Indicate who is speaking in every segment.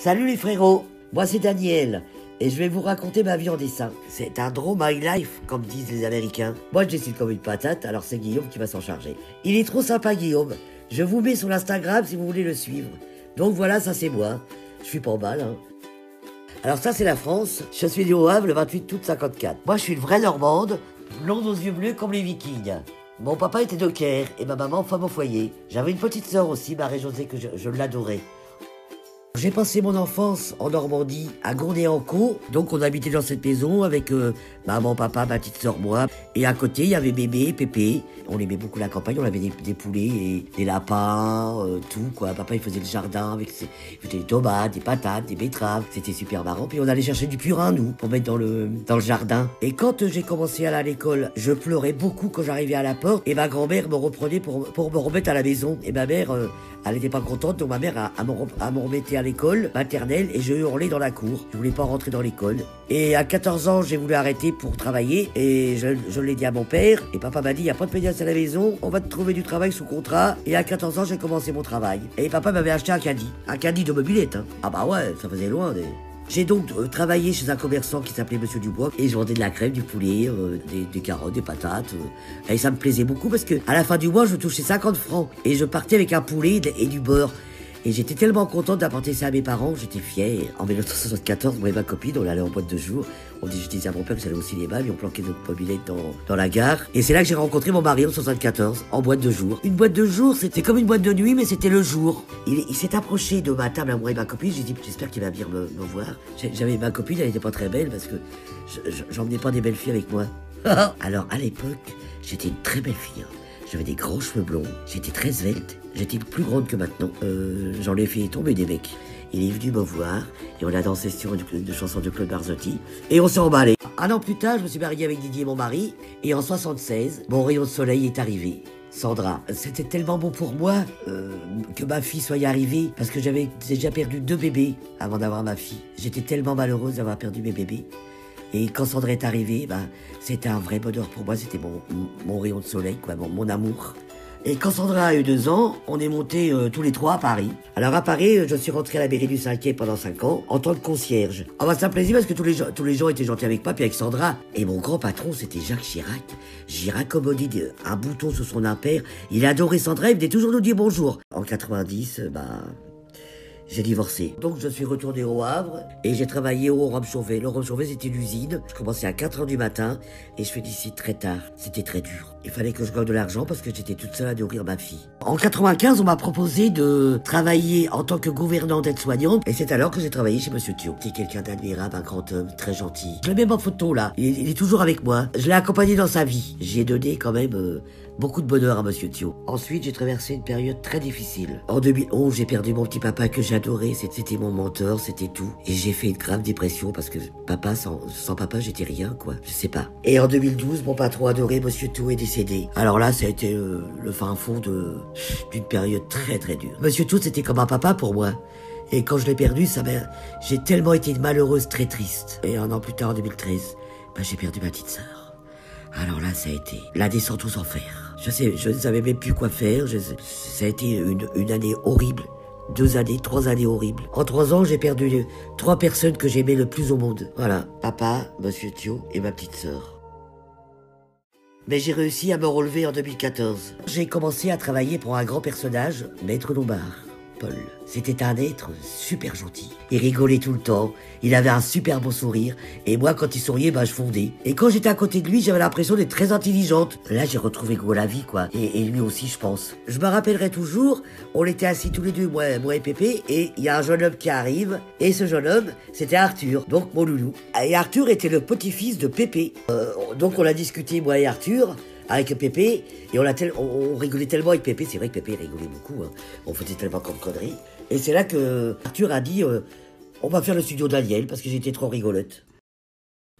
Speaker 1: Salut les frérots, moi c'est Daniel et je vais vous raconter ma vie en dessin. C'est un draw my life, comme disent les Américains. Moi je dessine comme une patate, alors c'est Guillaume qui va s'en charger. Il est trop sympa Guillaume, je vous mets sur l'Instagram si vous voulez le suivre. Donc voilà, ça c'est moi, je suis pas mal hein. Alors ça c'est la France, je suis né au Havre le 28 août 54. Moi je suis une vraie Normande, blonde aux yeux bleus comme les Vikings. Mon papa était docker et ma maman femme au foyer. J'avais une petite sœur aussi, Marie-Josée, que je l'adorais. J'ai passé mon enfance en Normandie, à Gournay-en-Caux. Donc on habitait dans cette maison avec maman, papa, ma petite sœur, moi. Et à côté, il y avait bébé, Pépé. On aimait beaucoup la campagne, on avait des poulets, et des lapins, tout quoi. Papa il faisait le jardin avec il faisait des tomates, des patates, des betteraves. C'était super marrant. Puis on allait chercher du purin, nous, pour mettre dans le jardin. Et quand j'ai commencé à aller à l'école, je pleurais beaucoup quand j'arrivais à la porte. Et ma grand-mère me reprenait pour me remettre à la maison. Et ma mère, elle n'était pas contente, donc ma mère me remettait à l'école maternelle et je hurlais dans la cour. Je voulais pas rentrer dans l'école. Et à 14 ans, j'ai voulu arrêter pour travailler et je l'ai dit à mon père. Et papa m'a dit, il n'y a pas de pédiatre à la maison, on va te trouver du travail sous contrat. Et à 14 ans, j'ai commencé mon travail. Et papa m'avait acheté un caddie de mobilette. Hein. Ah bah ouais, ça faisait loin. J'ai donc travaillé chez un commerçant qui s'appelait Monsieur Dubois et je vendais de la crème, du poulet, des carottes, des patates. Et ça me plaisait beaucoup parce que à la fin du mois, je touchais 50 francs et je partais avec un poulet et du beurre. Et j'étais tellement contente d'apporter ça à mes parents, j'étais fière. En 1974, moi et ma copine, on allait en boîte de jour. Je disais à mon père que j'allais au cinéma, mais on planquait notre mobilette dans la gare. Et c'est là que j'ai rencontré mon mari en 74, en boîte de jour. Une boîte de jour, c'était comme une boîte de nuit, mais c'était le jour. Il s'est approché de ma table à moi et ma copine, j'ai dit, j'espère qu'il va venir me voir. J'avais ma copine, elle était pas très belle parce que j'emmenais pas des belles filles avec moi. Alors, à l'époque, j'étais une très belle fille. Hein. J'avais des grands cheveux blonds, j'étais très svelte, j'étais plus grande que maintenant. J'en ai fait tomber des mecs. Il est venu me voir et on a dansé sur une chanson de Claude Barzotti et on s'est emballé. Un an plus tard, je me suis marié avec Didier, mon mari, et en 76, mon rayon de soleil est arrivé. Sandra, c'était tellement bon pour moi que ma fille soit arrivée parce que j'avais déjà perdu 2 bébés avant d'avoir ma fille. J'étais tellement malheureuse d'avoir perdu mes bébés. Et quand Sandra est arrivée, c'était un vrai bonheur pour moi, c'était mon rayon de soleil, quoi, mon amour. Et quand Sandra a eu 2 ans, on est montés tous les 3 à Paris. Alors à Paris, je suis rentré à la mairie du 5e pendant 5 ans, en tant que concierge. Ça me plaisait parce que tous les gens étaient gentils avec moi, puis avec Sandra. Et mon grand patron, c'était Jacques Chirac. J'ai raccommodé un bouton sur son impair. Il adorait Sandra, il venait toujours nous dire bonjour. En 90, j'ai divorcé. Donc je suis retourné au Havre et j'ai travaillé au Rhum Chauvet. Le Rhum Chauvet c'était l'usine. Je commençais à 4 h du matin et je finissais très tard. C'était très dur. Il fallait que je gagne de l'argent parce que j'étais toute seule à nourrir ma fille. En 95, on m'a proposé de travailler en tant que gouvernante d'aide-soignante et c'est alors que j'ai travaillé chez Monsieur Thio. C'est quelqu'un d'admirable, un grand homme, très gentil. Je l'ai même en photo là. Il est toujours avec moi. Je l'ai accompagné dans sa vie. J'ai donné quand même beaucoup de bonheur à Monsieur Thio. Ensuite, j'ai traversé une période très difficile. En 2011, j'ai perdu mon petit papa que j'adorais. C'était mon mentor, c'était tout. Et j'ai fait une grave dépression parce que papa, sans papa, j'étais rien, quoi. Je sais pas. Et en 2012, mon patron adoré, Monsieur Thio, est décédé. Alors là, ça a été le fin fond d'une période très très dure. Monsieur Thio, c'était comme un papa pour moi. Et quand je l'ai perdu, j'ai tellement été malheureuse, très triste. Et un an plus tard, en 2013, j'ai perdu ma petite sœur. Alors là, ça a été la descente aux enfers. Je ne savais même plus quoi faire. Ça a été une année horrible. 2 années, 3 années horribles. En 3 ans, j'ai perdu 3 personnes que j'aimais le plus au monde. Voilà, papa, Monsieur Thio et ma petite sœur. Mais j'ai réussi à me relever en 2014. J'ai commencé à travailler pour un grand personnage, Maître Lombard. Paul. C'était un être super gentil. Il rigolait tout le temps, il avait un super beau sourire, et moi quand il souriait, je fondais. Et quand j'étais à côté de lui, j'avais l'impression d'être très intelligente. Là, j'ai retrouvé goût à la vie, quoi. Et lui aussi, je pense. Je me rappellerai toujours, on était assis tous les deux, moi et Pépé, et il y a un jeune homme qui arrive, et ce jeune homme, c'était Arthur, donc mon loulou. Et Arthur était le petit-fils de Pépé. Donc on a discuté, moi et Arthur, avec Pépé, et on rigolait tellement avec Pépé, c'est vrai que Pépé rigolait beaucoup, hein. On faisait tellement comme conneries. Et c'est là que Arthur a dit, on va faire le studio Daniel, parce que j'étais trop rigolote.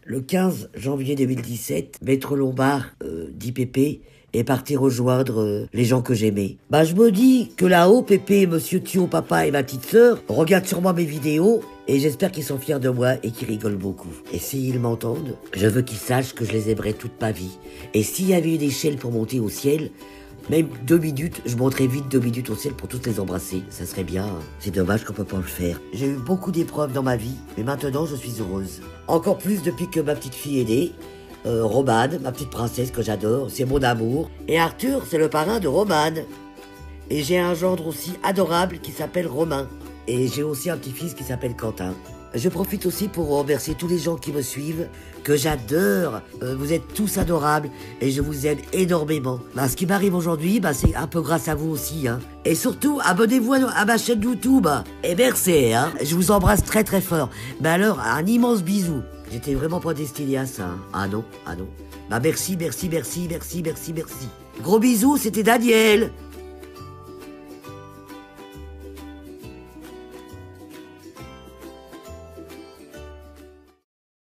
Speaker 1: Le 15 janvier 2017, Maître Lombard, dit Pépé, est parti rejoindre les gens que j'aimais. Je me dis que là-haut, Pépé, Monsieur Thio, papa et ma petite sœur regardent sûrement mes vidéos et j'espère qu'ils sont fiers de moi et qu'ils rigolent beaucoup. Et s'ils m'entendent, je veux qu'ils sachent que je les aimerai toute ma vie. Et s'il y avait une échelle pour monter au ciel, Même 2 minutes, je monterai vite 2 minutes au ciel pour toutes les embrasser. Ça serait bien. C'est dommage qu'on peut pas le faire. J'ai eu beaucoup d'épreuves dans ma vie, mais maintenant je suis heureuse. Encore plus depuis que ma petite fille est née. Romane, ma petite princesse que j'adore, c'est mon amour. Et Arthur, c'est le parrain de Romane. Et j'ai un gendre aussi adorable qui s'appelle Romain. Et j'ai aussi un petit-fils qui s'appelle Quentin. Je profite aussi pour remercier tous les gens qui me suivent, que j'adore. Vous êtes tous adorables et je vous aime énormément. Ce qui m'arrive aujourd'hui, c'est un peu grâce à vous aussi. Et surtout, abonnez-vous à ma chaîne YouTube. Et merci, je vous embrasse très très fort. Alors, un immense bisou. J'étais vraiment pas destiné à ça. Ah non. Merci. Gros bisous, c'était Daniel.